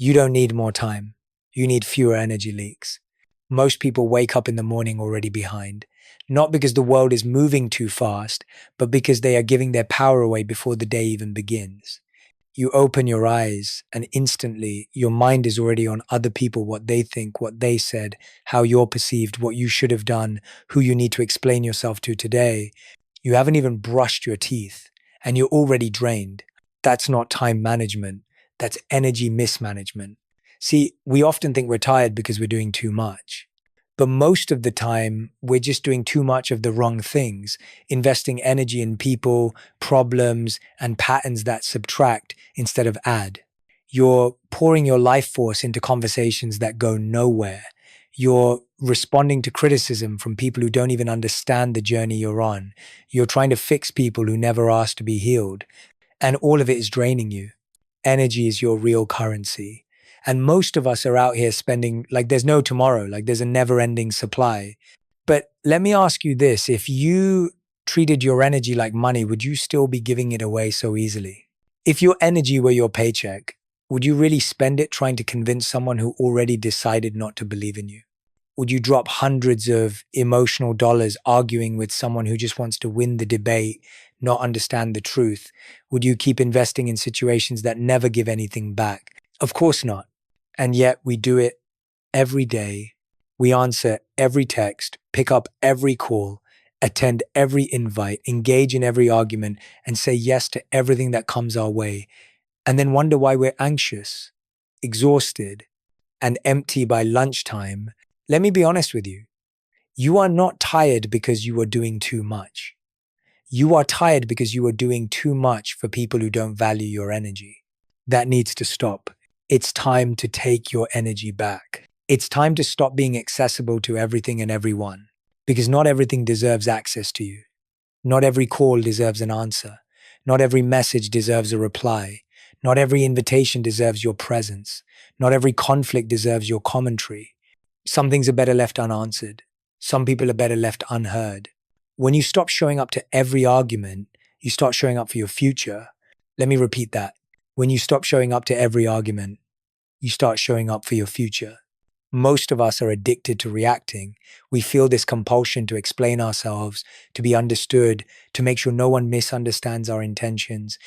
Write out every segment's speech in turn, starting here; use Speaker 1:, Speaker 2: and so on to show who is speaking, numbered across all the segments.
Speaker 1: You don't need more time. You need fewer energy leaks. Most people wake up in the morning already behind, not because the world is moving too fast, but because they are giving their power away before the day even begins. You open your eyes and instantly your mind is already on other people, what they think, what they said, how you're perceived, what you should have done, who you need to explain yourself to today. You haven't even brushed your teeth and you're already drained. That's not time management. That's energy mismanagement. See, we often think we're tired because we're doing too much. But most of the time, we're just doing too much of the wrong things, investing energy in people, problems, and patterns that subtract instead of add. You're pouring your life force into conversations that go nowhere. You're responding to criticism from people who don't even understand the journey you're on. You're trying to fix people who never asked to be healed. And all of it is draining you. Energy is your real currency. And most of us are out here spending like there's no tomorrow, like there's a never-ending supply. But let me ask you this, if you treated your energy like money, would you still be giving it away so easily? If your energy were your paycheck, would you really spend it trying to convince someone who already decided not to believe in you? Would you drop hundreds of emotional dollars arguing with someone who just wants to win the debate, not understand the truth? Would you keep investing in situations that never give anything back? Of course not. And yet we do it every day. We answer every text, pick up every call, attend every invite, engage in every argument, and say yes to everything that comes our way. And then wonder why we're anxious, exhausted, and empty by lunchtime. Let me be honest with you. You are not tired because you are doing too much. You are tired because you are doing too much for people who don't value your energy. That needs to stop. It's time to take your energy back. It's time to stop being accessible to everything and everyone, because not everything deserves access to you. Not every call deserves an answer. Not every message deserves a reply. Not every invitation deserves your presence. Not every conflict deserves your commentary. Some things are better left unanswered. Some people are better left unheard. When you stop showing up to every argument, you start showing up for your future. Let me repeat that. When you stop showing up to every argument, you start showing up for your future. Most of us are addicted to reacting. We feel this compulsion to explain ourselves, to be understood, to make sure no one misunderstands our intentions.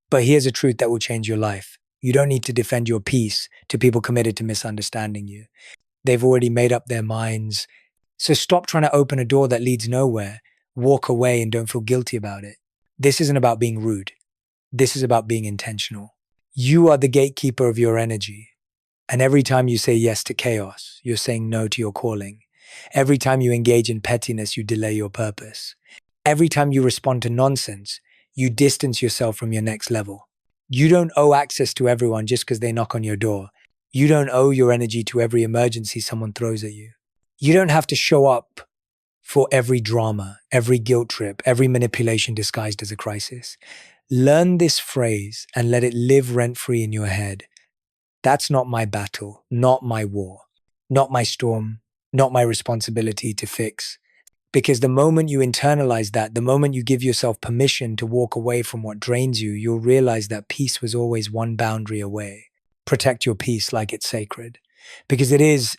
Speaker 1: But here's a truth that will change your life. You don't need to defend your peace to people committed to misunderstanding you. They've already made up their minds. So stop trying to open a door that leads nowhere. Walk away and don't feel guilty about it. This isn't about being rude. This is about being intentional. You are the gatekeeper of your energy. And every time you say yes to chaos, you're saying no to your calling. Every time you engage in pettiness, you delay your purpose. Every time you respond to nonsense, you distance yourself from your next level. You don't owe access to everyone just because they knock on your door. You don't owe your energy to every emergency someone throws at you. You don't have to show up for every drama, every guilt trip, every manipulation disguised as a crisis. Learn this phrase and let it live rent-free in your head. That's not my battle, not my war, not my storm, not my responsibility to fix. Because the moment you internalize that, the moment you give yourself permission to walk away from what drains you, you'll realize that peace was always one boundary away. Protect your peace like it's sacred. Because it is.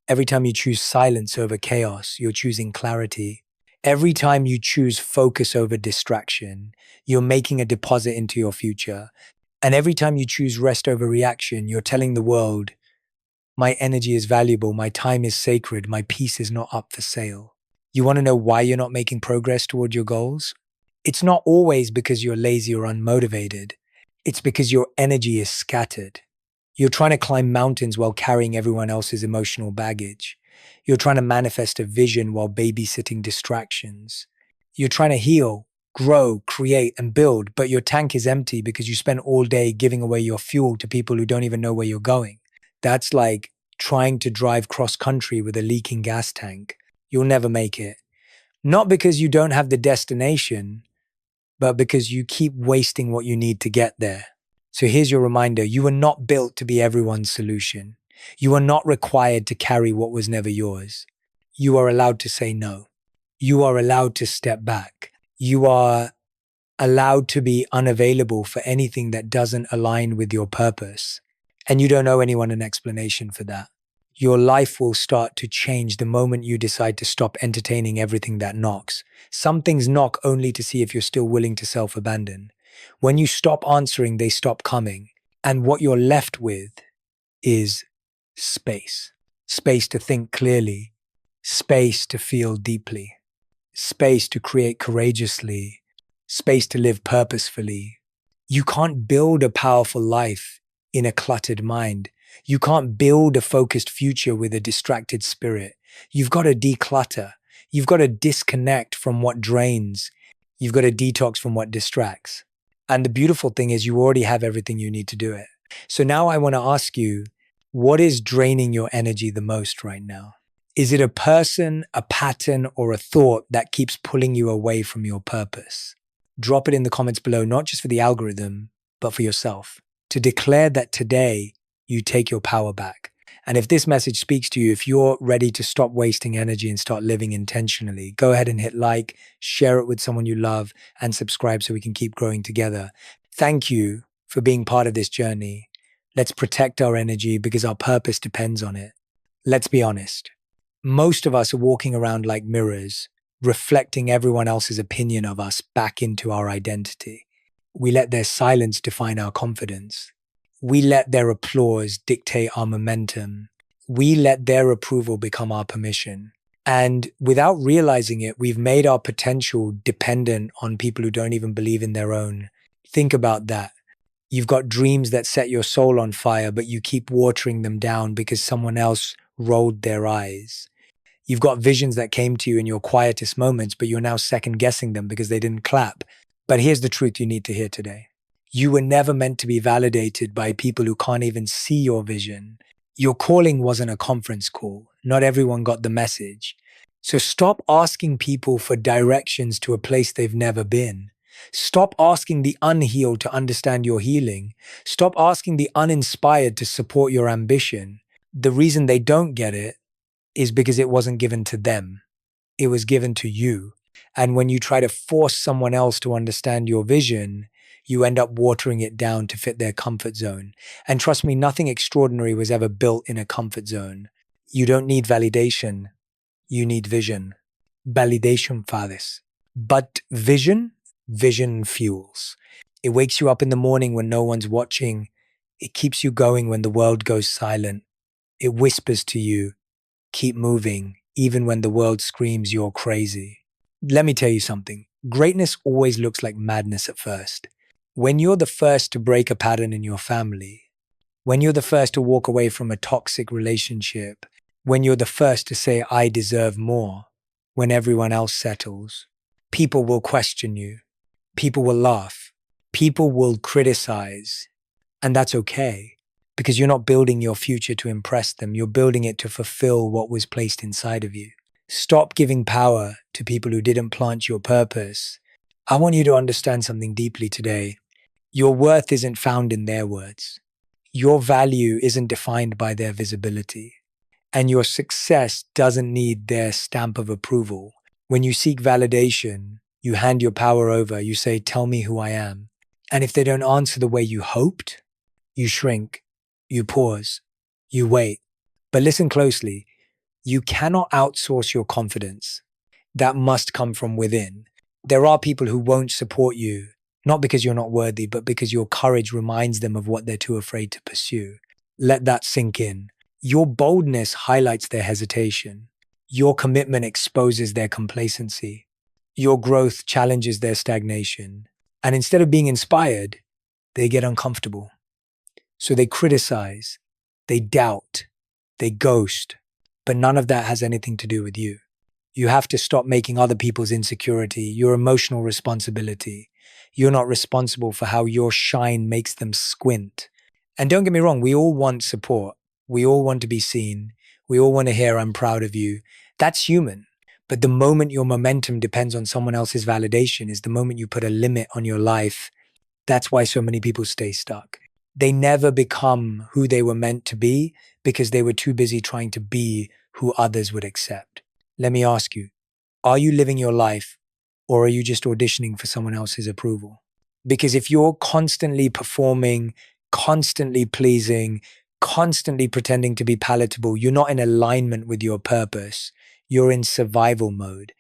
Speaker 1: Every time you choose silence over chaos, you're choosing clarity. Every time you choose focus over distraction, you're making a deposit into your future. And every time you choose rest over reaction, you're telling the world, my energy is valuable, my time is sacred, my peace is not up for sale. You want to know why you're not making progress toward your goals? It's not always because you're lazy or unmotivated. It's because your energy is scattered. You're trying to climb mountains while carrying everyone else's emotional baggage. You're trying to manifest a vision while babysitting distractions. You're trying to heal, grow, create, and build, but your tank is empty because you spend all day giving away your fuel to people who don't even know where you're going. That's like trying to drive cross-country with a leaking gas tank. You'll never make it. Not because you don't have the destination, but because you keep wasting what you need to get there. So here's your reminder. You are not built to be everyone's solution. You are not required to carry what was never yours. You are allowed to say no. You are allowed to step back. You are allowed to be unavailable for anything that doesn't align with your purpose. And you don't owe anyone an explanation for that. Your life will start to change the moment you decide to stop entertaining everything that knocks. Some things knock only to see if you're still willing to self-abandon. When you stop answering, they stop coming. And what you're left with is space. Space to think clearly, space to feel deeply, space to create courageously, space to live purposefully. You can't build a powerful life in a cluttered mind. You can't build a focused future with a distracted spirit. You've got to declutter. You've got to disconnect from what drains. You've got to detox from what distracts. And the beautiful thing is you already have everything you need to do it. So now I want to ask you, what is draining your energy the most right now? Is it a person, a pattern, or a thought that keeps pulling you away from your purpose? Drop it in the comments below, not just for the algorithm, but for yourself, to declare that today you take your power back. And if this message speaks to you, if you're ready to stop wasting energy and start living intentionally, go ahead and hit like, share it with someone you love, and subscribe so we can keep growing together. Thank you for being part of this journey. Let's protect our energy because our purpose depends on it. Let's be honest. Most of us are walking around like mirrors, reflecting everyone else's opinion of us back into our identity. We let their silence define our confidence. We let their applause dictate our momentum. We let their approval become our permission. And without realizing it, we've made our potential dependent on people who don't even believe in their own. Think about that. You've got dreams that set your soul on fire, but you keep watering them down because someone else rolled their eyes. You've got visions that came to you in your quietest moments, but you're now second guessing them because they didn't clap. But here's the truth you need to hear today. You were never meant to be validated by people who can't even see your vision. Your calling wasn't a conference call. Not everyone got the message. So stop asking people for directions to a place they've never been. Stop asking the unhealed to understand your healing. Stop asking the uninspired to support your ambition. The reason they don't get it is because it wasn't given to them. It was given to you. And when you try to force someone else to understand your vision, you end up watering it down to fit their comfort zone. And trust me, nothing extraordinary was ever built in a comfort zone. You don't need validation. You need vision. Validation fades. But vision fuels. It wakes you up in the morning when no one's watching. It keeps you going when the world goes silent. It whispers to you, keep moving, even when the world screams you're crazy. Let me tell you something. Greatness always looks like madness at first. When you're the first to break a pattern in your family, when you're the first to walk away from a toxic relationship, when you're the first to say, I deserve more, when everyone else settles, people will question you. People will laugh. People will criticize. And that's okay, because you're not building your future to impress them. You're building it to fulfill what was placed inside of you. Stop giving power to people who didn't plant your purpose. I want you to understand something deeply today. Your worth isn't found in their words. Your value isn't defined by their visibility. And your success doesn't need their stamp of approval. When you seek validation, you hand your power over. You say, tell me who I am. And if they don't answer the way you hoped, you shrink, you pause, you wait. But listen closely. You cannot outsource your confidence. That must come from within. There are people who won't support you, not because you're not worthy, but because your courage reminds them of what they're too afraid to pursue. Let that sink in. Your boldness highlights their hesitation. Your commitment exposes their complacency. Your growth challenges their stagnation. And instead of being inspired, they get uncomfortable. So they criticize, they doubt, they ghost. But none of that has anything to do with you. You have to stop making other people's insecurity your emotional responsibility. You're not responsible for how your shine makes them squint. And don't get me wrong, we all want support. We all want to be seen. We all want to hear, I'm proud of you. That's human. But the moment your momentum depends on someone else's validation is the moment you put a limit on your life. That's why so many people stay stuck. They never become who they were meant to be because they were too busy trying to be who others would accept. Let me ask you, are you living your life or are you just auditioning for someone else's approval? Because if you're constantly performing, constantly pleasing, constantly pretending to be palatable. You're not in alignment with your purpose. You're in survival mode.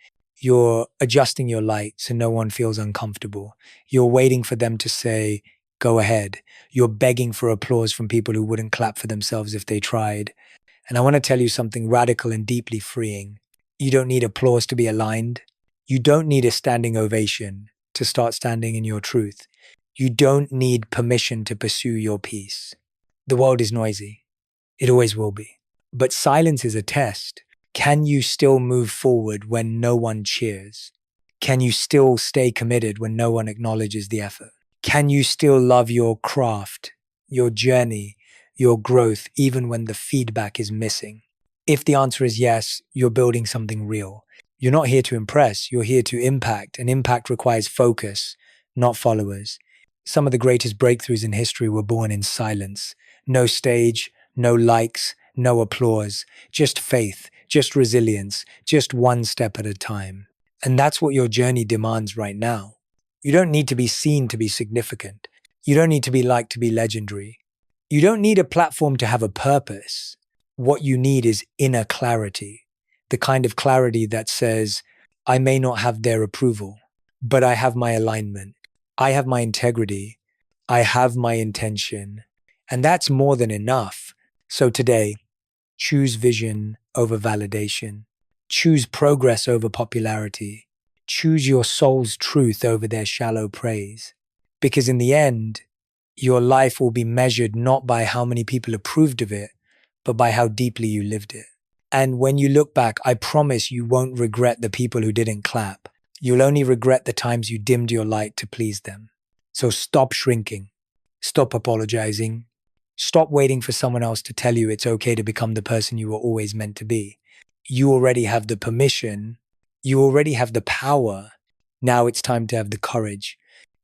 Speaker 1: You're adjusting your light so no one feels uncomfortable. You're waiting for them to say, go ahead. You're begging for applause from people who wouldn't clap for themselves if they tried. And I want to tell you something radical and deeply freeing. You don't need applause to be aligned. You don't need a standing ovation to start standing in your truth. You don't need permission to pursue your peace. The world is noisy. It always will be. But silence is a test. Can you still move forward when no one cheers? Can you still stay committed when no one acknowledges the effort? Can you still love your craft, your journey, your growth, even when the feedback is missing? If the answer is yes, you're building something real. You're not here to impress, you're here to impact, and impact requires focus, not followers. Some of the greatest breakthroughs in history were born in silence. No stage, no likes, no applause, just faith, just resilience, just one step at a time. And that's what your journey demands right now. You don't need to be seen to be significant. You don't need to be liked to be legendary. You don't need a platform to have a purpose. What you need is inner clarity, the kind of clarity that says, I may not have their approval, but I have my alignment. I have my integrity. I have my intention. And that's more than enough. So today, choose vision over validation. Choose progress over popularity. Choose your soul's truth over their shallow praise. Because in the end, your life will be measured not by how many people approved of it, but by how deeply you lived it. And when you look back, I promise you won't regret the people who didn't clap. You'll only regret the times you dimmed your light to please them. So stop shrinking. Stop apologizing. Stop waiting for someone else to tell you it's okay to become the person you were always meant to be. You already have the permission. You already have the power. Now it's time to have the courage.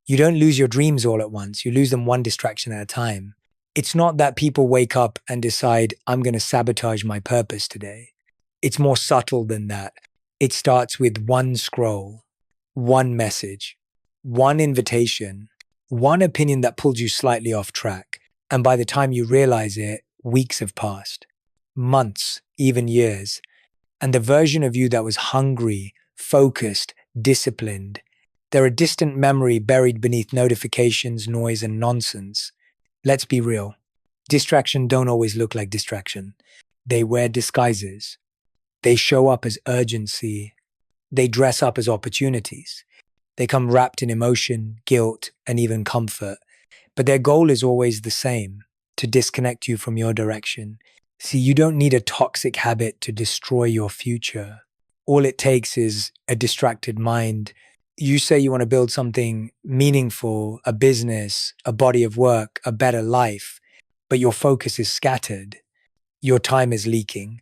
Speaker 1: You don't lose your dreams all at once. You lose them one distraction at a time. It's not that people wake up and decide, I'm going to sabotage my purpose today. It's more subtle than that. It starts with one scroll, one message, one invitation, one opinion that pulls you slightly off track. And by the time you realize it, weeks have passed, months, even years. And the version of you that was hungry, focused, disciplined, they're a distant memory buried beneath notifications, noise, and nonsense. Let's be real. Distraction don't always look like distraction. They wear disguises. They show up as urgency. They dress up as opportunities. They come wrapped in emotion, guilt, and even comfort. But their goal is always the same, to disconnect you from your direction. See, you don't need a toxic habit to destroy your future. All it takes is a distracted mind. You say you want to build something meaningful, a business, a body of work, a better life, but your focus is scattered. Your time is leaking.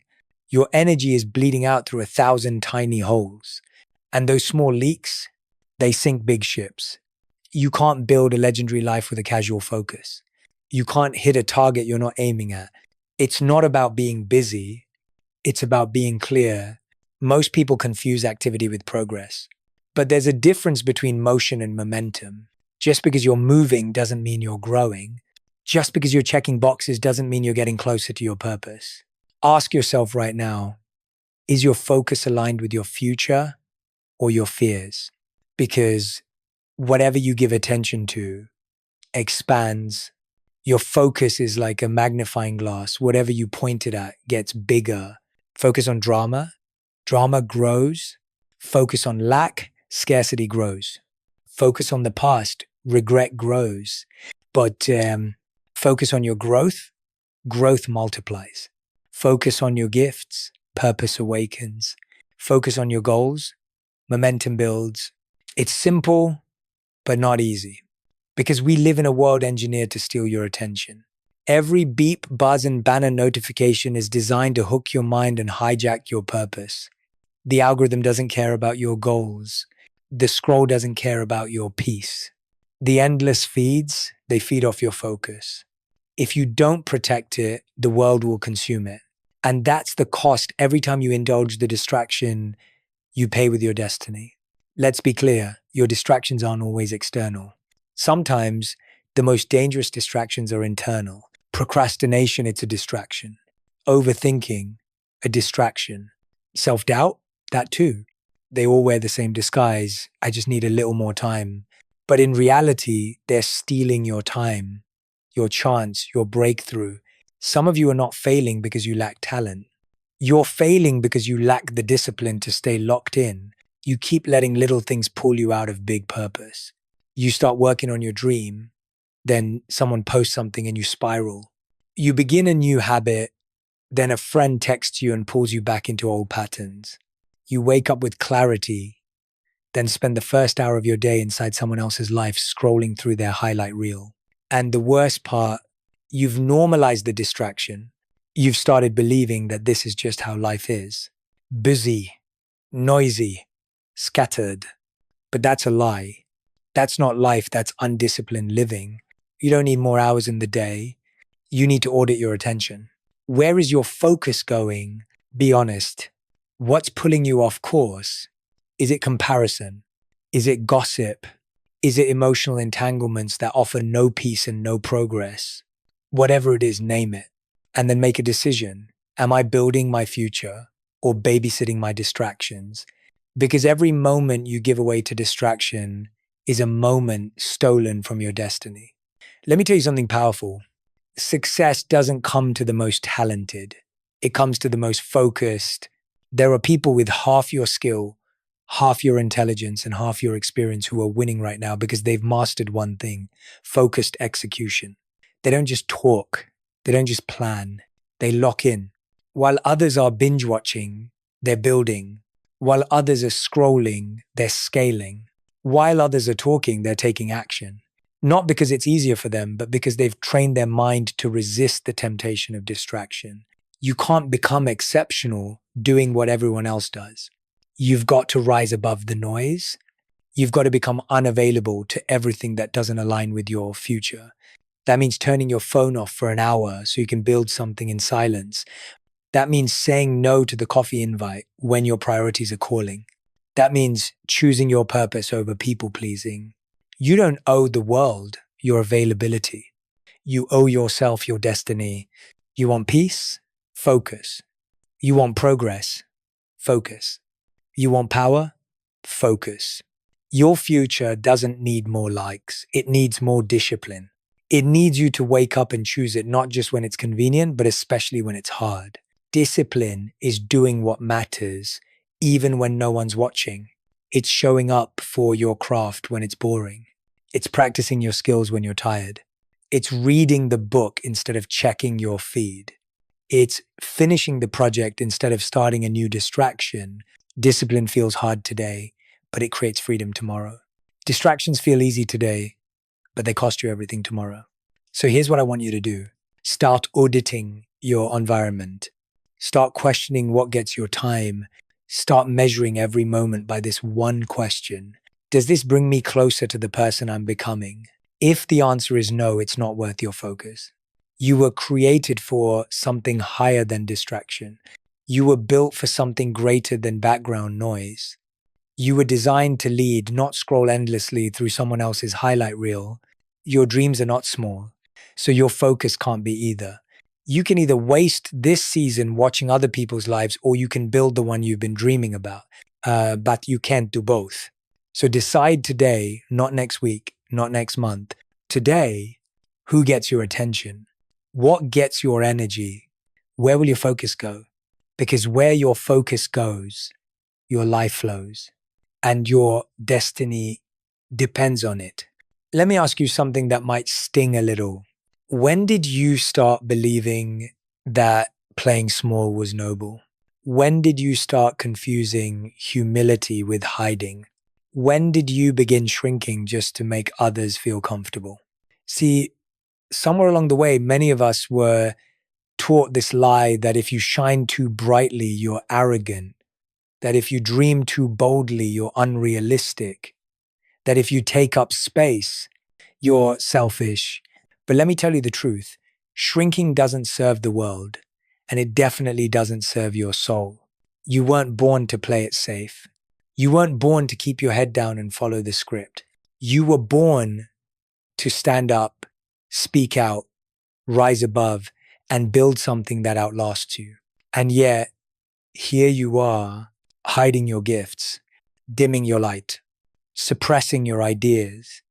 Speaker 1: Your energy is bleeding out through 1,000 tiny holes. And those small leaks, they sink big ships. You can't build a legendary life with a casual focus. You can't hit a target you're not aiming at. It's not about being busy. It's about being clear. Most people confuse activity with progress. But there's a difference between motion and momentum. Just because you're moving doesn't mean you're growing. Just because you're checking boxes doesn't mean you're getting closer to your purpose. Ask yourself right now, is your focus aligned with your future or your fears? Because whatever you give attention to expands. Your focus is like a magnifying glass. Whatever you point it at gets bigger. Focus on drama. Drama grows. Focus on lack. Scarcity grows. Focus on the past. Regret grows. But focus on your growth. Growth multiplies. Focus on your gifts. Purpose awakens. Focus on your goals. Momentum builds. It's simple, but not easy. Because we live in a world engineered to steal your attention. Every beep, buzz, and banner notification is designed to hook your mind and hijack your purpose. The algorithm doesn't care about your goals. The scroll doesn't care about your peace. The endless feeds, they feed off your focus. If you don't protect it, the world will consume it. And that's the cost every time you indulge the distraction you pay with your destiny. Let's be clear, your distractions aren't always external. Sometimes The most dangerous distractions are internal. Procrastination, it's a distraction. Overthinking, a distraction. Self-doubt, that too. They all wear the same disguise. I just need a little more time. But in reality, they're stealing your time, your chance, your breakthrough. Some of you are not failing because you lack talent. You're failing because you lack the discipline to stay locked in. You keep letting little things pull you out of big purpose. You start working on your dream, then someone posts something and you spiral. You begin a new habit, then a friend texts you and pulls you back into old patterns. You wake up with clarity, then spend the first hour of your day inside someone else's life scrolling through their highlight reel. And the worst part, you've normalized the distraction. You've started believing that this is just how life is. Busy, noisy, scattered. But that's a lie. That's not life, that's undisciplined living. You don't need more hours in the day. You need to audit your attention. Where is your focus going? Be honest. What's pulling you off course? Is it comparison? Is it gossip? Is it emotional entanglements that offer no peace and no progress? Whatever it is, name it. And then make a decision. Am I building my future or babysitting my distractions? Because every moment you give away to distraction is a moment stolen from your destiny. Let me tell you something powerful. Success doesn't come to the most talented. It comes to the most focused. There are people with half your skill, half your intelligence, and half your experience who are winning right now because they've mastered one thing: focused execution. They don't just talk. They don't just plan. They lock in. While others are binge watching, they're building. While others are scrolling, they're scaling. While others are talking, they're taking action. Not because it's easier for them, but because they've trained their mind to resist the temptation of distraction. You can't become exceptional doing what everyone else does. You've got to rise above the noise. You've got to become unavailable to everything that doesn't align with your future. That means turning your phone off for an hour so you can build something in silence. That means saying no to the coffee invite when your priorities are calling. That means choosing your purpose over people-pleasing. You don't owe the world your availability. You owe yourself your destiny. You want peace? Focus. You want progress? Focus. You want power? Focus. Your future doesn't need more likes. It needs more discipline. It needs you to wake up and choose it, not just when it's convenient, but especially when it's hard. Discipline is doing what matters, even when no one's watching. It's showing up for your craft when it's boring. It's practicing your skills when you're tired. It's reading the book instead of checking your feed. It's finishing the project instead of starting a new distraction. Discipline feels hard today, but it creates freedom tomorrow. Distractions feel easy today, but they cost you everything tomorrow. So here's what I want you to do. Start auditing your environment. Start questioning what gets your time. Start measuring every moment by this one question. Does this bring me closer to the person I'm becoming? If the answer is no, it's not worth your focus. You were created for something higher than distraction. You were built for something greater than background noise. You were designed to lead, not scroll endlessly through someone else's highlight reel. Your dreams are not small, so your focus can't be either. You can either waste this season watching other people's lives, or you can build the one you've been dreaming about. But you can't do both. So decide today, not next week, not next month. Today, who gets your attention? What gets your energy? Where will your focus go? Because where your focus goes, your life flows. And your destiny depends on it. Let me ask you something that might sting a little. When did you start believing that playing small was noble? When did you start confusing humility with hiding? When did you begin shrinking just to make others feel comfortable? See, somewhere along the way, many of us were taught this lie that if you shine too brightly, you're arrogant. That if you dream too boldly, you're unrealistic. That if you take up space, you're selfish. But let me tell you the truth. Shrinking doesn't serve the world, and it definitely doesn't serve your soul. You weren't born to play it safe. You weren't born to keep your head down and follow the script. You were born to stand up, speak out, rise above, and build something that outlasts you. And yet, here you are, hiding your gifts, dimming your light, suppressing your ideas,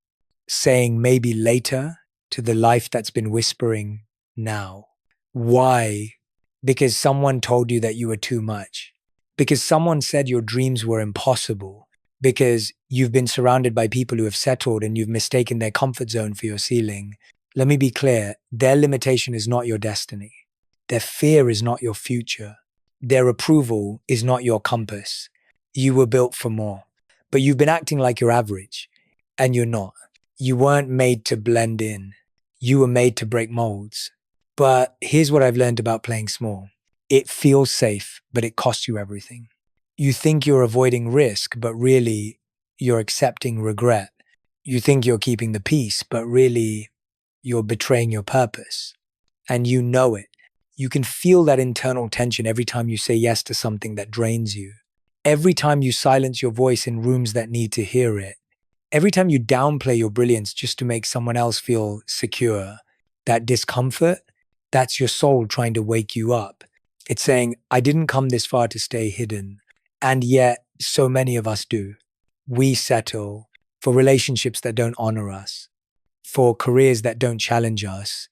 Speaker 1: saying maybe later to the life that's been whispering now. Why? Because someone told you that you were too much. Because someone said your dreams were impossible. Because you've been surrounded by people who have settled and you've mistaken their comfort zone for your ceiling. Let me be clear, their limitation is not your destiny. Their fear is not your future. Their approval is not your compass. You were built for more. But you've been acting like you're average, and you're not. You weren't made to blend in. You were made to break molds. But here's what I've learned about playing small. It feels safe, but it costs you everything. You think you're avoiding risk, but really you're accepting regret. You think you're keeping the peace, but really you're betraying your purpose. And you know it. You can feel that internal tension every time you say yes to something that drains you. Every time you silence your voice in rooms that need to hear it. Every time you downplay your brilliance just to make someone else feel secure. That discomfort, that's your soul trying to wake you up. It's saying, I didn't come this far to stay hidden. And yet, so many of us do. We settle for relationships that don't honor us, for careers that don't challenge us,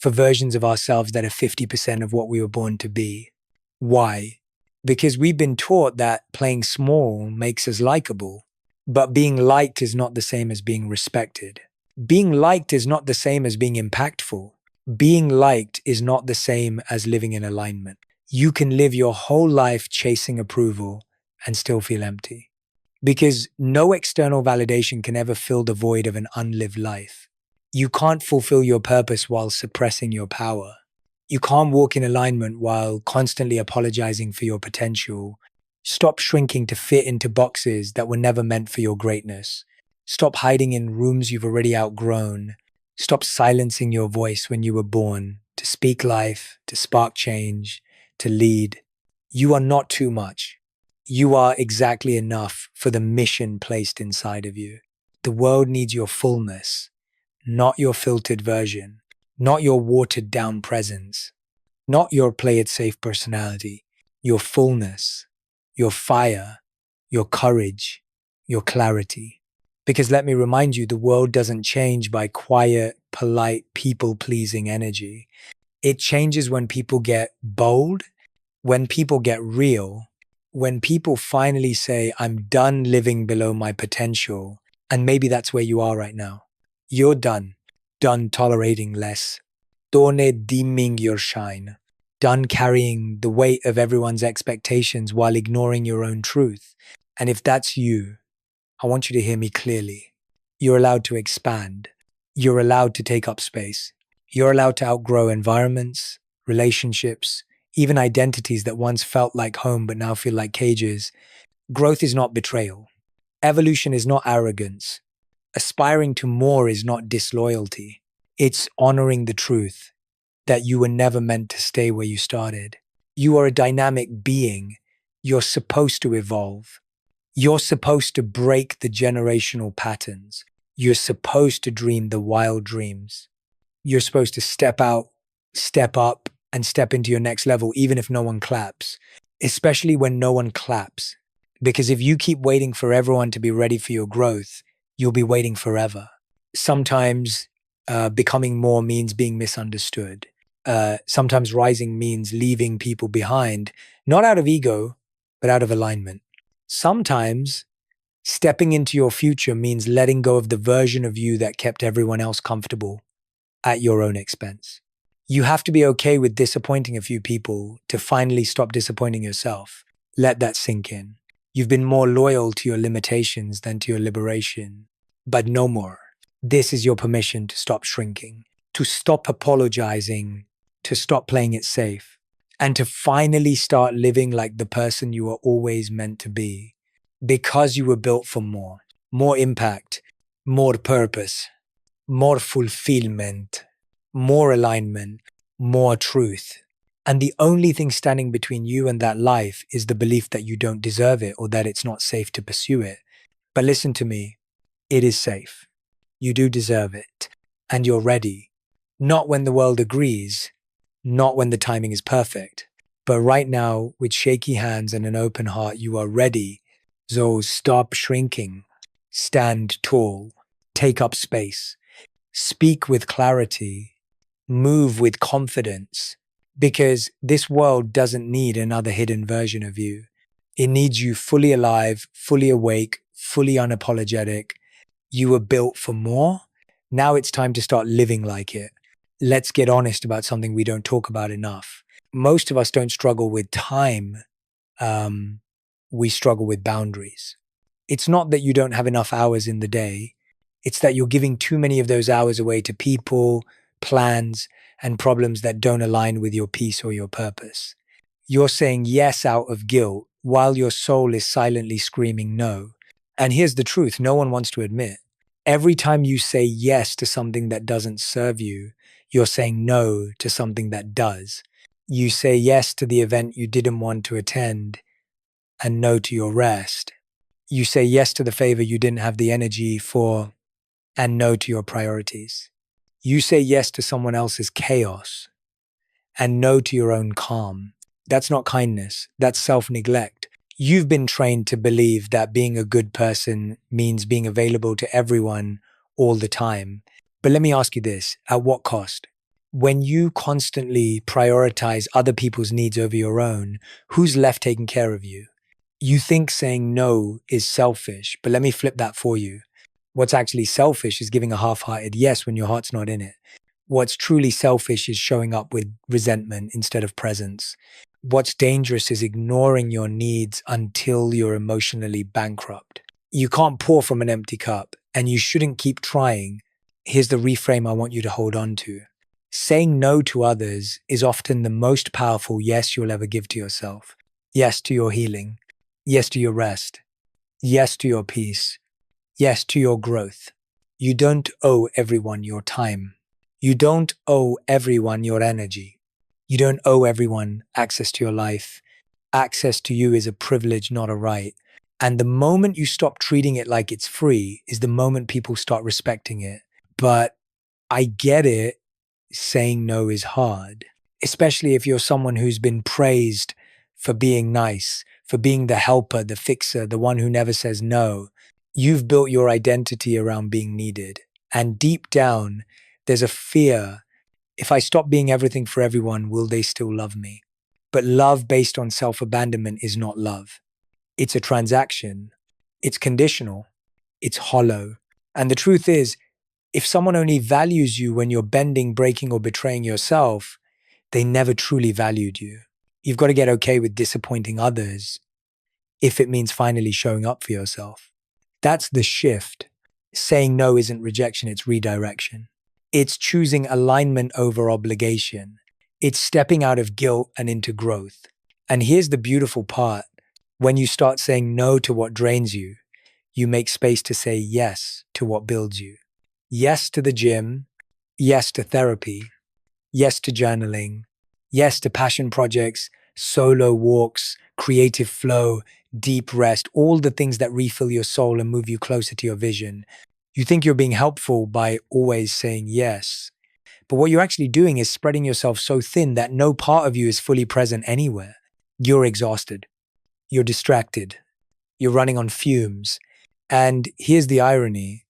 Speaker 1: for versions of ourselves that are 50% of what we were born to be. Why? Because we've been taught that playing small makes us likable, but being liked is not the same as being respected. Being liked is not the same as being impactful. Being liked is not the same as living in alignment. You can live your whole life chasing approval and still feel empty. Because no external validation can ever fill the void of an unlived life. You can't fulfill your purpose while suppressing your power. You can't walk in alignment while constantly apologizing for your potential. Stop shrinking to fit into boxes that were never meant for your greatness. Stop hiding in rooms you've already outgrown. Stop silencing your voice when you were born to speak life, to spark change, to lead. You are not too much. You are exactly enough for the mission placed inside of you. The world needs your fullness, not your filtered version, not your watered down presence, not your play it safe personality, your fullness, your fire, your courage, your clarity. Because let me remind you, the world doesn't change by quiet, polite, people-pleasing energy. It changes when people get bold, when people get real, when people finally say, I'm done living below my potential. And maybe that's where you are right now. You're done tolerating less, done dimming your shine, done carrying the weight of everyone's expectations while ignoring your own truth. And if that's you, I want you to hear me clearly. You're allowed to expand. You're allowed to take up space. You're allowed to outgrow environments, relationships, even identities that once felt like home but now feel like cages. Growth is not betrayal. Evolution is not arrogance. Aspiring to more is not disloyalty. It's honoring the truth that you were never meant to stay where you started. You are a dynamic being. You're supposed to evolve. You're supposed to break the generational patterns. You're supposed to dream the wild dreams. You're supposed to step out, step up, and step into your next level, even if no one claps, especially when no one claps. Because if you keep waiting for everyone to be ready for your growth, you'll be waiting forever. Sometimes becoming more means being misunderstood. Sometimes rising means leaving people behind, not out of ego, but out of alignment. Sometimes stepping into your future means letting go of the version of you that kept everyone else comfortable at your own expense. You have to be okay with disappointing a few people to finally stop disappointing yourself. Let that sink in. You've been more loyal to your limitations than to your liberation. But no more. This is your permission to stop shrinking, to stop apologizing, to stop playing it safe, and to finally start living like the person you were always meant to be. Because you were built for more impact, more purpose, more fulfillment, more alignment, more truth. And the only thing standing between you and that life is the belief that you don't deserve it or that it's not safe to pursue it. But listen to me, it is safe. You do deserve it. and you're ready. Not when the world agrees, not when the timing is perfect, but right now, with shaky hands and an open heart, you are ready. So stop shrinking, stand tall, take up space, speak with clarity, move with confidence, because this world doesn't need another hidden version of you. It needs you fully alive, fully awake, fully unapologetic. You were built for more. Now it's time to start living like it. Let's get honest about something we don't talk about enough. Most of us don't struggle with time. We struggle with boundaries. It's not that you don't have enough hours in the day. It's that you're giving too many of those hours away to people, plans, and problems that don't align with your peace or your purpose. You're saying yes out of guilt while your soul is silently screaming no. And here's the truth no one wants to admit. Every time you say yes to something that doesn't serve you, you're saying no to something that does. You say yes to the event you didn't want to attend and no to your rest. You say yes to the favor you didn't have the energy for and no to your priorities. You say yes to someone else's chaos and no to your own calm. That's not kindness. That's self-neglect. You've been trained to believe that being a good person means being available to everyone all the time. But let me ask you this, at what cost? When you constantly prioritize other people's needs over your own, who's left taking care of you? You think saying no is selfish, but let me flip that for you. What's actually selfish is giving a half-hearted yes when your heart's not in it. What's truly selfish is showing up with resentment instead of presence. What's dangerous is ignoring your needs until you're emotionally bankrupt. You can't pour from an empty cup, and you shouldn't keep trying. Here's the reframe I want you to hold on to. Saying no to others is often the most powerful yes you'll ever give to yourself. Yes to your healing. Yes to your rest. Yes to your peace. Yes to your growth. You don't owe everyone your time. You don't owe everyone your energy. You don't owe everyone access to your life. Access to you is a privilege, not a right. And the moment you stop treating it like it's free is the moment people start respecting it. But I get it, saying no is hard, especially if you're someone who's been praised for being nice, for being the helper, the fixer, the one who never says no. You've built your identity around being needed. And deep down, there's a fear. If I stop being everything for everyone, will they still love me? But love based on self-abandonment is not love. It's a transaction. It's conditional. It's hollow. And the truth is, if someone only values you when you're bending, breaking, or betraying yourself, they never truly valued you. You've got to get okay with disappointing others if it means finally showing up for yourself. That's the shift. Saying no isn't rejection, it's redirection. It's choosing alignment over obligation. It's stepping out of guilt and into growth. And here's the beautiful part. When you start saying no to what drains you, you make space to say yes to what builds you. Yes to the gym. Yes to therapy. Yes to journaling. Yes to passion projects, solo walks, creative flow, deep rest, all the things that refill your soul and move you closer to your vision. You think you're being helpful by always saying yes. But what you're actually doing is spreading yourself so thin that no part of you is fully present anywhere. You're exhausted. You're distracted. You're running on fumes. And here's the irony.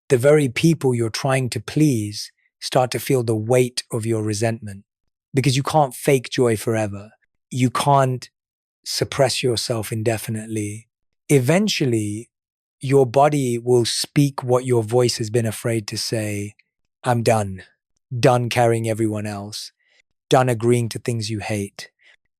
Speaker 1: The very people you're trying to please start to feel the weight of your resentment because you can't fake joy forever. You can't suppress yourself indefinitely. Eventually, your body will speak what your voice has been afraid to say. I'm done. Done carrying everyone else. Done agreeing to things you hate.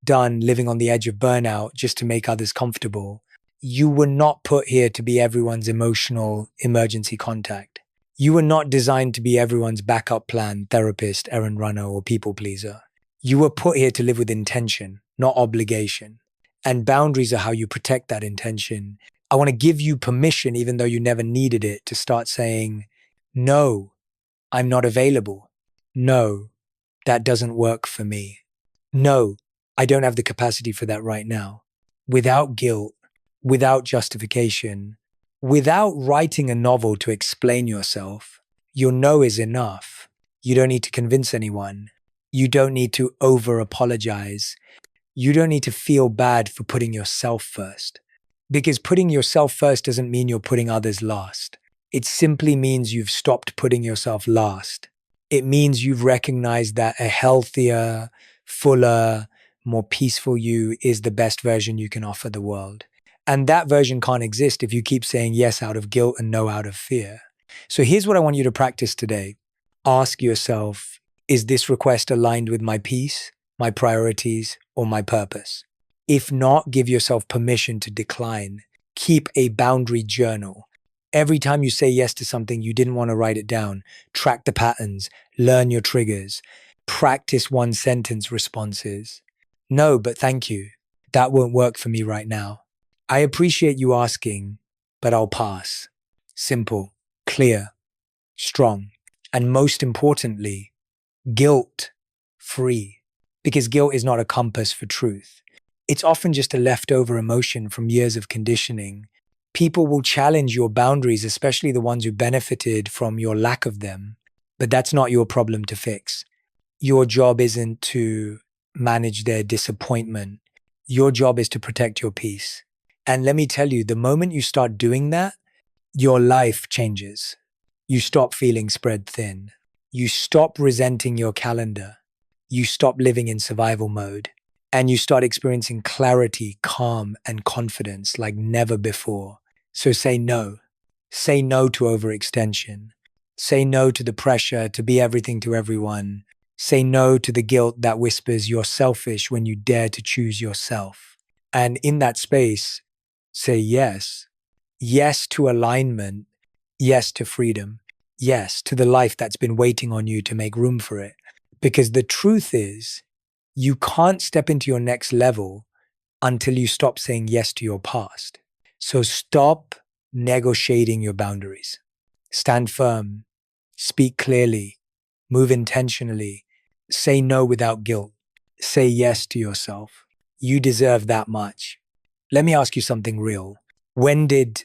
Speaker 1: Done living on the edge of burnout just to make others comfortable. You were not put here to be everyone's emotional emergency contact. You were not designed to be everyone's backup plan, therapist, errand runner, or people pleaser. You were put here to live with intention, not obligation. And boundaries are how you protect that intention. I want to give you permission, even though you never needed it, to start saying, no, I'm not available. No, that doesn't work for me. No, I don't have the capacity for that right now. Without guilt, without justification, without writing a novel to explain yourself, Your no is enough. You don't need to convince anyone. You don't need to over-apologize. You don't need to feel bad for putting yourself first. Because putting yourself first doesn't mean you're putting others last. It simply means you've stopped putting yourself last. It means you've recognized that a healthier, fuller, more peaceful you is the best version you can offer the world. And that version can't exist if you keep saying yes out of guilt and no out of fear. So here's what I want you to practice today. Ask yourself, is this request aligned with my peace, my priorities, or my purpose? If not, give yourself permission to decline. Keep a boundary journal. Every time you say yes to something you didn't want to write it down, track the patterns, learn your triggers, practice one-sentence responses. No, but thank you. That won't work for me right now. I appreciate you asking, but I'll pass. Simple, clear, strong, and most importantly, guilt-free. Because guilt is not a compass for truth. It's often just a leftover emotion from years of conditioning. People will challenge your boundaries, especially the ones who benefited from your lack of them. But that's not your problem to fix. Your job isn't to manage their disappointment. Your job is to protect your peace. And let me tell you, the moment you start doing that, your life changes. You stop feeling spread thin. You stop resenting your calendar. You stop living in survival mode. And you start experiencing clarity, calm, and confidence like never before. So say no. Say no to overextension. Say no to the pressure to be everything to everyone. Say no to the guilt that whispers you're selfish when you dare to choose yourself. And in that space, say yes. Yes to alignment. Yes to freedom. Yes to the life that's been waiting on you to make room for it. Because the truth is, you can't step into your next level until you stop saying yes to your past. So stop negotiating your boundaries. Stand firm. Speak clearly. Move intentionally. Say no without guilt. Say yes to yourself. You deserve that much. Let me ask you something real. When did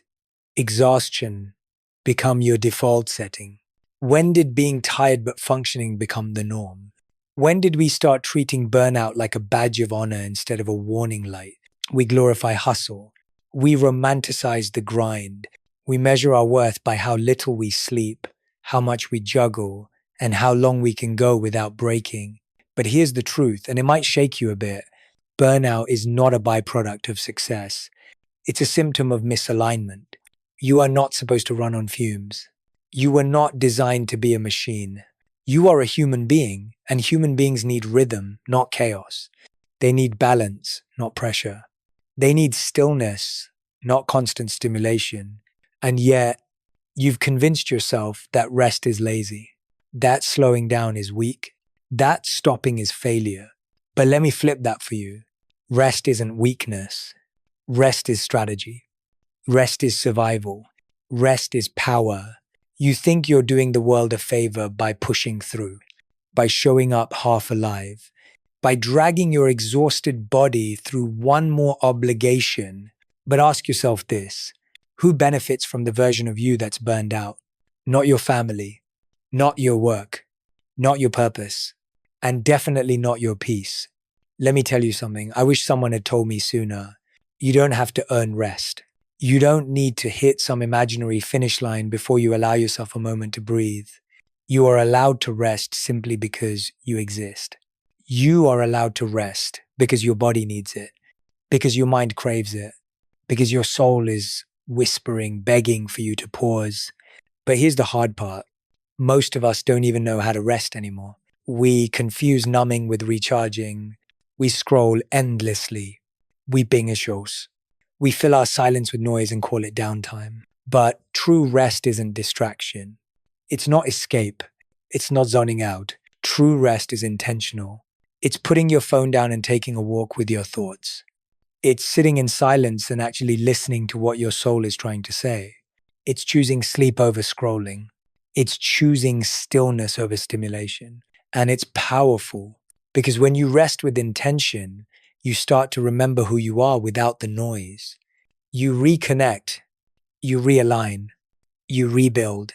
Speaker 1: exhaustion become your default setting? When did being tired but functioning become the norm? When did we start treating burnout like a badge of honor instead of a warning light? We glorify hustle. We romanticize the grind. We measure our worth by how little we sleep, how much we juggle, and how long we can go without breaking. But here's the truth, and it might shake you a bit. Burnout is not a byproduct of success. It's a symptom of misalignment. You are not supposed to run on fumes. You were not designed to be a machine. You are a human being, and human beings need rhythm, not chaos. They need balance, not pressure. They need stillness, not constant stimulation. And yet, you've convinced yourself that rest is lazy, that slowing down is weak, that stopping is failure. But let me flip that for you. Rest isn't weakness. Rest is strategy. Rest is survival. Rest is power. You think you're doing the world a favor by pushing through, by showing up half alive, by dragging your exhausted body through one more obligation. But ask yourself this, who benefits from the version of you that's burned out? Not your family, not your work, not your purpose, and definitely not your peace. Let me tell you something. I wish someone had told me sooner. You don't have to earn rest. You don't need to hit some imaginary finish line before you allow yourself a moment to breathe. You are allowed to rest simply because you exist. You are allowed to rest because your body needs it, because your mind craves it, because your soul is whispering, begging for you to pause. But here's the hard part. Most of us don't even know how to rest anymore. We confuse numbing with recharging. We scroll endlessly. We binge shows. We fill our silence with noise and call it downtime. But true rest isn't distraction. It's not escape. It's not zoning out. True rest is intentional. It's putting your phone down and taking a walk with your thoughts. It's sitting in silence and actually listening to what your soul is trying to say. It's choosing sleep over scrolling. It's choosing stillness over stimulation. And it's powerful because when you rest with intention, you start to remember who you are without the noise. You reconnect, you realign, you rebuild.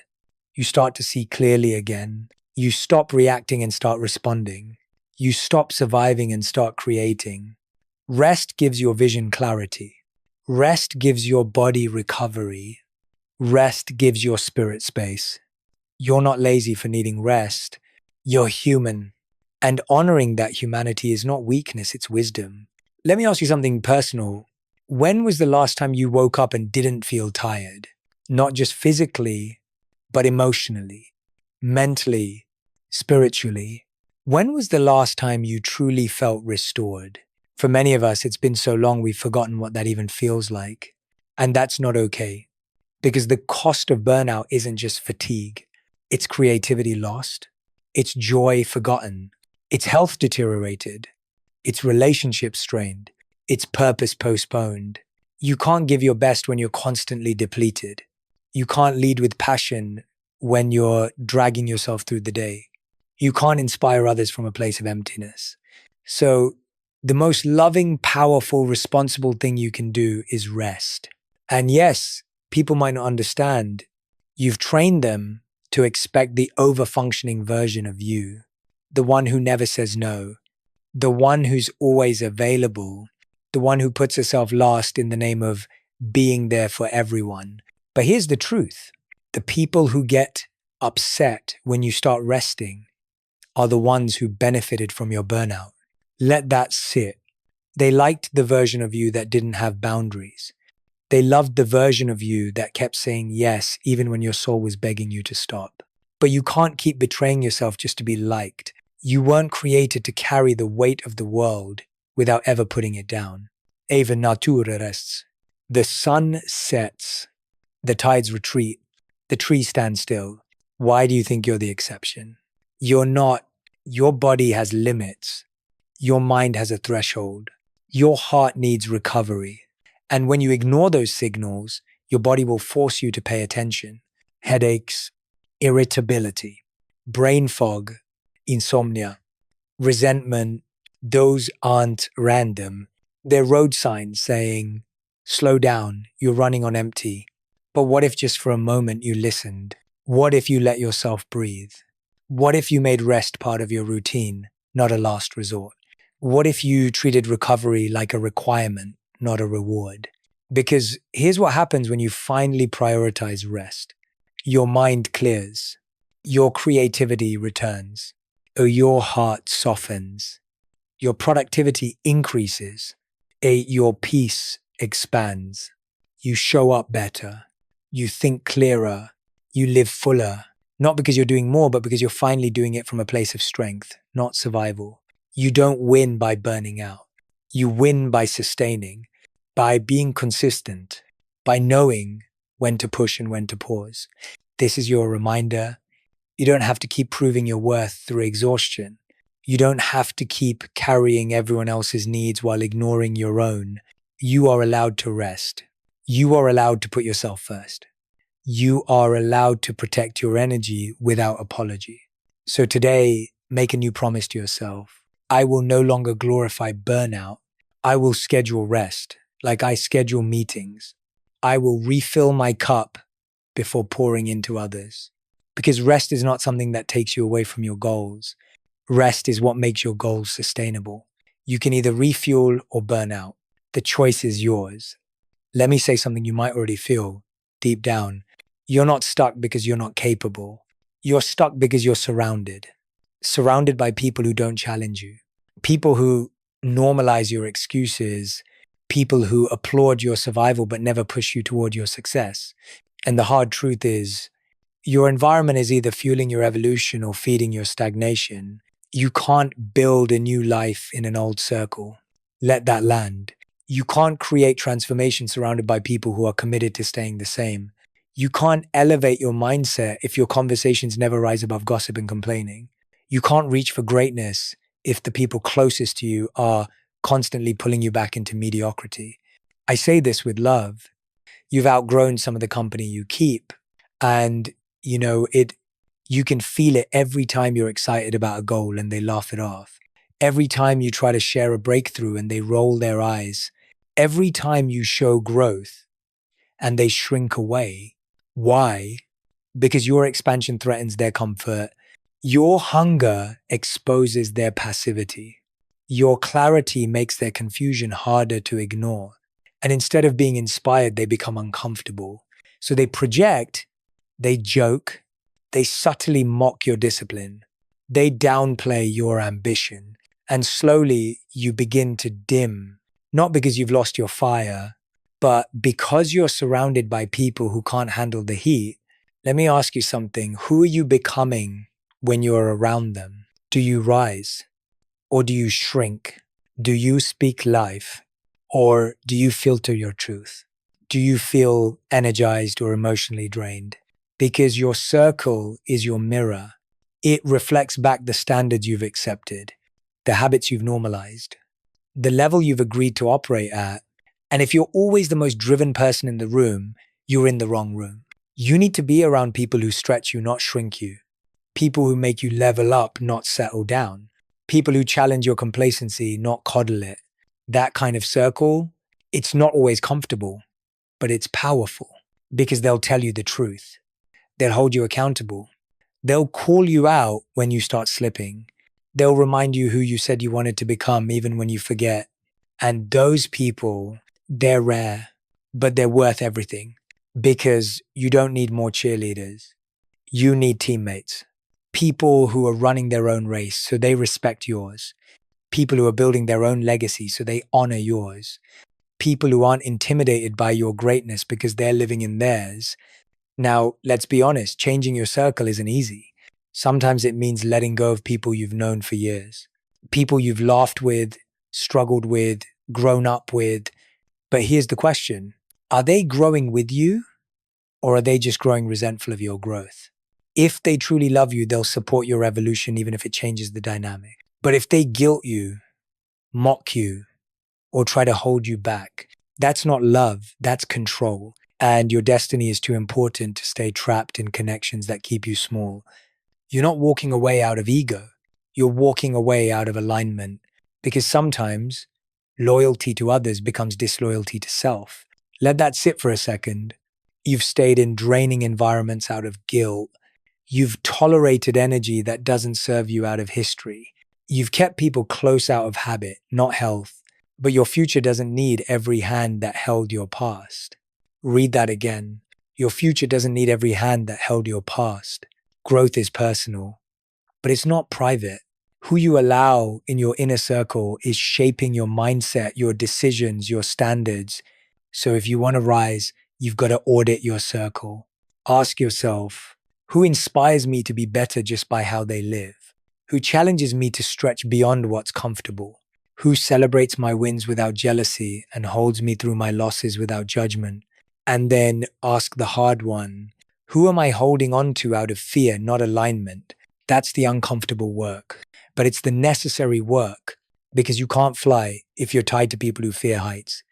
Speaker 1: You start to see clearly again. You stop reacting and start responding. You stop surviving and start creating. Rest gives your vision clarity. Rest gives your body recovery. Rest gives your spirit space. You're not lazy for needing rest. You're human. And honoring that humanity is not weakness, it's wisdom. Let me ask you something personal. When was the last time you woke up and didn't feel tired? Not just physically, but emotionally, mentally, spiritually. When was the last time you truly felt restored? For many of us, it's been so long we've forgotten what that even feels like. And that's not okay. Because the cost of burnout isn't just fatigue. It's creativity lost. It's joy forgotten. It's health deteriorated. It's relationships strained. It's purpose postponed. You can't give your best when you're constantly depleted. You can't lead with passion when you're dragging yourself through the day. You can't inspire others from a place of emptiness. So the most loving, powerful, responsible thing you can do is rest. And yes, people might not understand. You've trained them to expect the over-functioning version of you, the one who never says no, the one who's always available, the one who puts herself last in the name of being there for everyone. But here's the truth. The people who get upset when you start resting are the ones who benefited from your burnout. Let that sit. They liked the version of you that didn't have boundaries. They loved the version of you that kept saying yes, even when your soul was begging you to stop. But you can't keep betraying yourself just to be liked. You weren't created to carry the weight of the world without ever putting it down. Even nature rests. The sun sets. The tides retreat. The trees stand still. Why do you think you're the exception? You're not. Your body has limits. Your mind has a threshold. Your heart needs recovery. And when you ignore those signals, your body will force you to pay attention. Headaches, irritability, brain fog, insomnia, resentment, those aren't random. They're road signs saying, slow down, you're running on empty. But what if just for a moment you listened? What if you let yourself breathe? What if you made rest part of your routine, not a last resort? What if you treated recovery like a requirement, not a reward? Because here's what happens when you finally prioritize rest. Your mind clears. Your creativity returns. Your heart softens. Your productivity increases. Your peace expands. You show up better. You think clearer. You live fuller. Not because you're doing more, but because you're finally doing it from a place of strength, not survival. You don't win by burning out. You win by sustaining, by being consistent, by knowing when to push and when to pause. This is your reminder. You don't have to keep proving your worth through exhaustion. You don't have to keep carrying everyone else's needs while ignoring your own. You are allowed to rest. You are allowed to put yourself first. You are allowed to protect your energy without apology. So today, make a new promise to yourself. I will no longer glorify burnout. I will schedule rest, like I schedule meetings. I will refill my cup before pouring into others. Because rest is not something that takes you away from your goals. Rest is what makes your goals sustainable. You can either refuel or burn out. The choice is yours. Let me say something you might already feel deep down. You're not stuck because you're not capable. You're stuck because you're surrounded. Surrounded by people who don't challenge you. People who normalize your excuses. People who applaud your survival but never push you toward your success. And the hard truth is, your environment is either fueling your evolution or feeding your stagnation. You can't build a new life in an old circle. Let that land. You can't create transformation surrounded by people who are committed to staying the same. You can't elevate your mindset if your conversations never rise above gossip and complaining. You can't reach for greatness if the people closest to you are constantly pulling you back into mediocrity. I say this with love. You've outgrown some of the company you keep, and you can feel it every time you're excited about a goal and they laugh it off. Every time you try to share a breakthrough and they roll their eyes. Every time you show growth and they shrink away. Why? because your expansion threatens their comfort. Your hunger exposes their passivity. Your clarity makes their confusion harder to ignore. And instead of being inspired, they become uncomfortable. So they project, they joke, they subtly mock your discipline, they downplay your ambition, and slowly you begin to dim, not because you've lost your fire, but because you're surrounded by people who can't handle the heat. Let me ask you something. Who are you becoming when you're around them? Do you rise or do you shrink? Do you speak life or do you filter your truth? Do you feel energized or emotionally drained? Because your circle is your mirror. It reflects back the standards you've accepted, the habits you've normalized, the level you've agreed to operate at. And if you're always the most driven person in the room, you're in the wrong room. You need to be around people who stretch you, not shrink you. People who make you level up, not settle down. People who challenge your complacency, not coddle it. That kind of circle, it's not always comfortable, but it's powerful because they'll tell you the truth. They'll hold you accountable. They'll call you out when you start slipping. They'll remind you who you said you wanted to become even when you forget. And those people, they're rare, but they're worth everything because you don't need more cheerleaders. You need teammates. People who are running their own race so they respect yours. People who are building their own legacy so they honor yours. People who aren't intimidated by your greatness because they're living in theirs. Now, let's be honest, changing your circle isn't easy. Sometimes it means letting go of people you've known for years. People you've laughed with, struggled with, grown up with. But here's the question. Are they growing with you or are they just growing resentful of your growth? If they truly love you, they'll support your evolution even if it changes the dynamic. But if they guilt you, mock you, or try to hold you back, that's not love, that's control. And your destiny is too important to stay trapped in connections that keep you small. You're not walking away out of ego. You're walking away out of alignment because sometimes loyalty to others becomes disloyalty to self. Let that sit for a second. You've stayed in draining environments out of guilt. You've tolerated energy that doesn't serve you out of history. You've kept people close out of habit, not health. But your future doesn't need every hand that held your past. Read that again. Your future doesn't need every hand that held your past. Growth is personal, but it's not private. Who you allow in your inner circle is shaping your mindset, your decisions, your standards. So if you want to rise, you've got to audit your circle. Ask yourself, who inspires me to be better just by how they live? Who challenges me to stretch beyond what's comfortable? Who celebrates my wins without jealousy and holds me through my losses without judgment? And then ask the hard one, who am I holding on to out of fear, not alignment? That's the uncomfortable work, but it's the necessary work because you can't fly if you're tied to people who fear heights.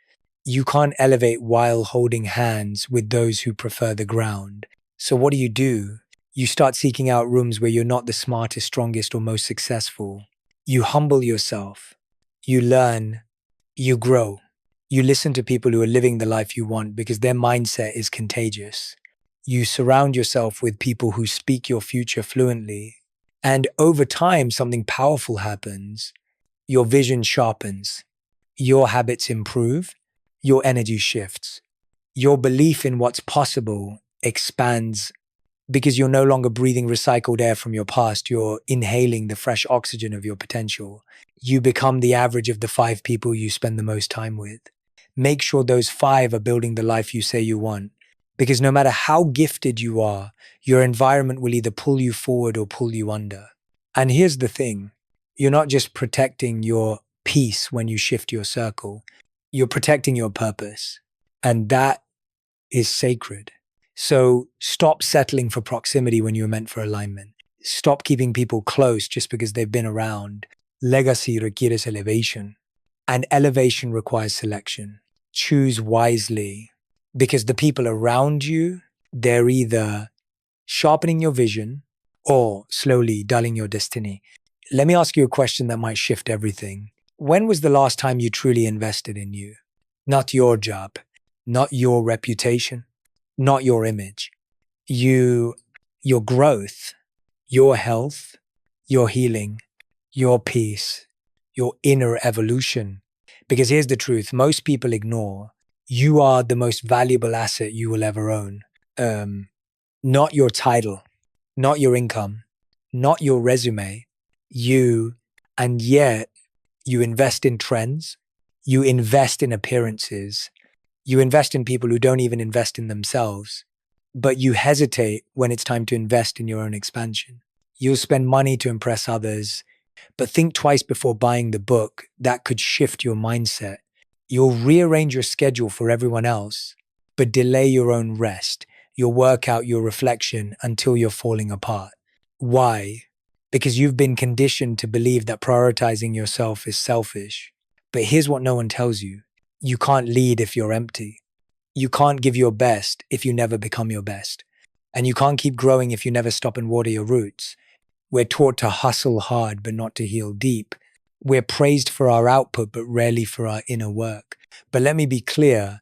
Speaker 1: You can't elevate while holding hands with those who prefer the ground. So what do? You start seeking out rooms where you're not the smartest, strongest, or most successful. You humble yourself. You learn. You grow. You listen to people who are living the life you want because their mindset is contagious. You surround yourself with people who speak your future fluently. And over time, something powerful happens. Your vision sharpens. Your habits improve. Your energy shifts. Your belief in what's possible expands because you're no longer breathing recycled air from your past. You're inhaling the fresh oxygen of your potential. You become the average of the 5 people you spend the most time with. Make sure those 5 are building the life you say you want. Because no matter how gifted you are, your environment will either pull you forward or pull you under. And here's the thing. You're not just protecting your peace when you shift your circle. You're protecting your purpose. And that is sacred. So stop settling for proximity when you're meant for alignment. Stop keeping people close just because they've been around. Legacy requires elevation. And elevation requires selection. Choose wisely. Because the people around you, they're either sharpening your vision or slowly dulling your destiny. Let me ask you a question that might shift everything. When was the last time you truly invested in you? Not your job, not your reputation, not your image. You your growth, your health, your healing, your peace, your inner evolution. Because here's the truth, most people ignore you are the most valuable asset you will ever own. Not your title, not your income, not your resume, you. And yet you invest in trends, you invest in appearances, you invest in people who don't even invest in themselves, but you hesitate when it's time to invest in your own expansion. You'll spend money to impress others, but think twice before buying the book that could shift your mindset. You'll rearrange your schedule for everyone else, but delay your own rest, your workout, your reflection until you're falling apart. Why? Because you've been conditioned to believe that prioritizing yourself is selfish. But here's what no one tells you. You can't lead if you're empty. You can't give your best if you never become your best. And you can't keep growing if you never stop and water your roots. We're taught to hustle hard, but not to heal deep. We're praised for our output, but rarely for our inner work. But let me be clear,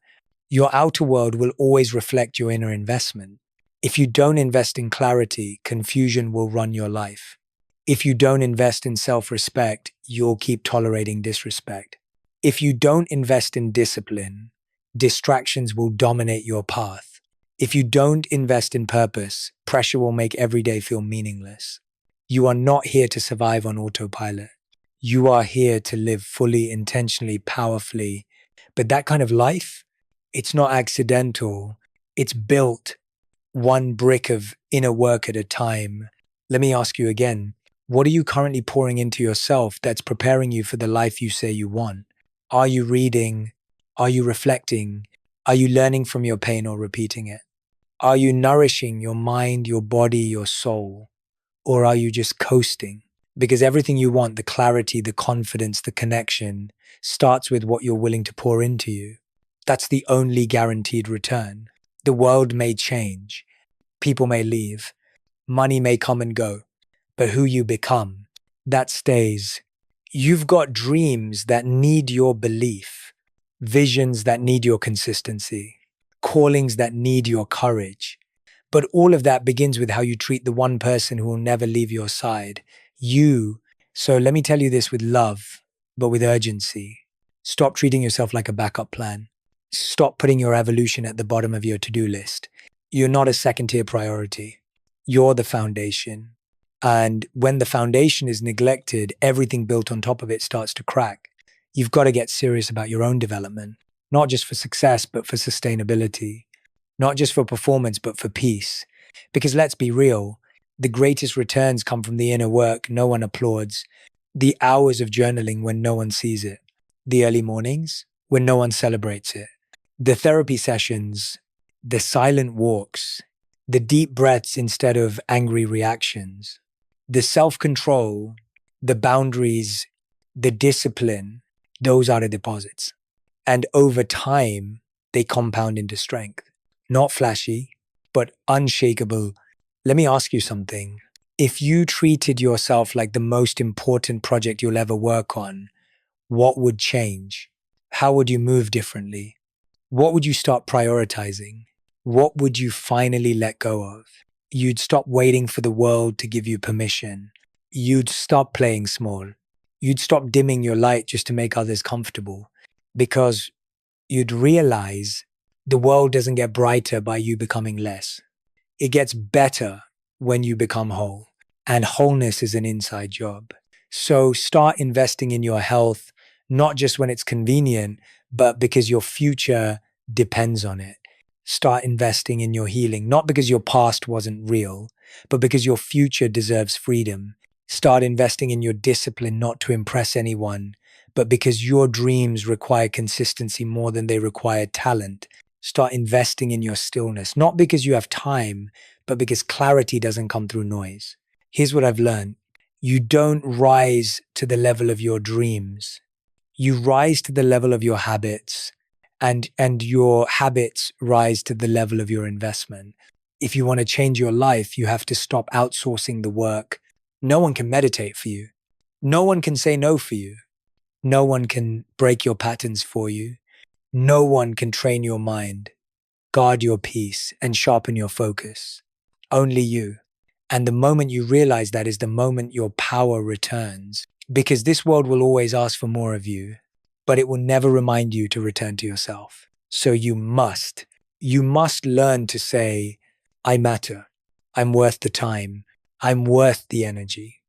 Speaker 1: your outer world will always reflect your inner investment. If you don't invest in clarity, confusion will run your life. If you don't invest in self-respect, you'll keep tolerating disrespect. If you don't invest in discipline, distractions will dominate your path. If you don't invest in purpose, pressure will make every day feel meaningless. You are not here to survive on autopilot. You are here to live fully, intentionally, powerfully. But that kind of life, it's not accidental. It's built one brick of inner work at a time. Let me ask you again, what are you currently pouring into yourself that's preparing you for the life you say you want? Are you reading? Are you reflecting? Are you learning from your pain or repeating it? Are you nourishing your mind, your body, your soul? Or are you just coasting? Because everything you want, the clarity, the confidence, the connection, starts with what you're willing to pour into you. That's the only guaranteed return. The world may change. People may leave. Money may come and go. But who you become, that stays. You've got dreams that need your belief, visions that need your consistency, callings that need your courage. But all of that begins with how you treat the one person who will never leave your side, you. So let me tell you this with love, but with urgency. Stop treating yourself like a backup plan. Stop putting your evolution at the bottom of your to-do list. You're not a second-tier priority. You're the foundation. And when the foundation is neglected, everything built on top of it starts to crack. You've got to get serious about your own development, not just for success, but for sustainability, not just for performance, but for peace. Because let's be real, the greatest returns come from the inner work no one applauds, the hours of journaling when no one sees it, the early mornings when no one celebrates it, the therapy sessions, the silent walks, the deep breaths instead of angry reactions, the self-control, the boundaries, the discipline. Those are the deposits. And over time, they compound into strength. Not flashy, but unshakable. Let me ask you something. If you treated yourself like the most important project you'll ever work on, what would change? How would you move differently? What would you start prioritizing? What would you finally let go of? You'd stop waiting for the world to give you permission. You'd stop playing small. You'd stop dimming your light just to make others comfortable, because you'd realize the world doesn't get brighter by you becoming less. It gets better when you become whole, and wholeness is an inside job. So start investing in your health, not just when it's convenient, but because your future depends on it. Start investing in your healing, not because your past wasn't real, but because your future deserves freedom. Start investing in your discipline, not to impress anyone, but because your dreams require consistency more than they require talent. Start investing in your stillness, not because you have time, but because clarity doesn't come through noise. Here's what I've learned. You don't rise to the level of your dreams. You rise to the level of your habits. And your habits rise to the level of your investment. If you want to change your life, you have to stop outsourcing the work. No one can meditate for you. No one can say no for you. No one can break your patterns for you. No one can train your mind, guard your peace, and sharpen your focus. Only you. And the moment you realize that is the moment your power returns. Because this world will always ask for more of you, but it will never remind you to return to yourself. So you must learn to say, I matter. I'm worth the time. I'm worth the energy.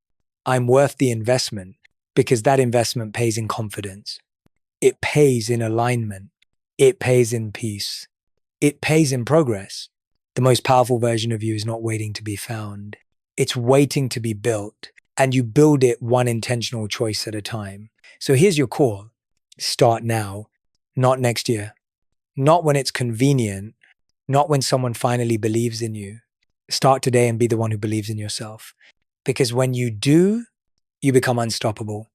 Speaker 1: I'm worth the investment, because that investment pays in confidence. It pays in alignment. It pays in peace. It pays in progress. The most powerful version of you is not waiting to be found. It's waiting to be built, and you build it one intentional choice at a time. So here's your call. Start now, not next year. Not when it's convenient, not when someone finally believes in you. Start today and be the one who believes in yourself. Because when you do, you become unstoppable.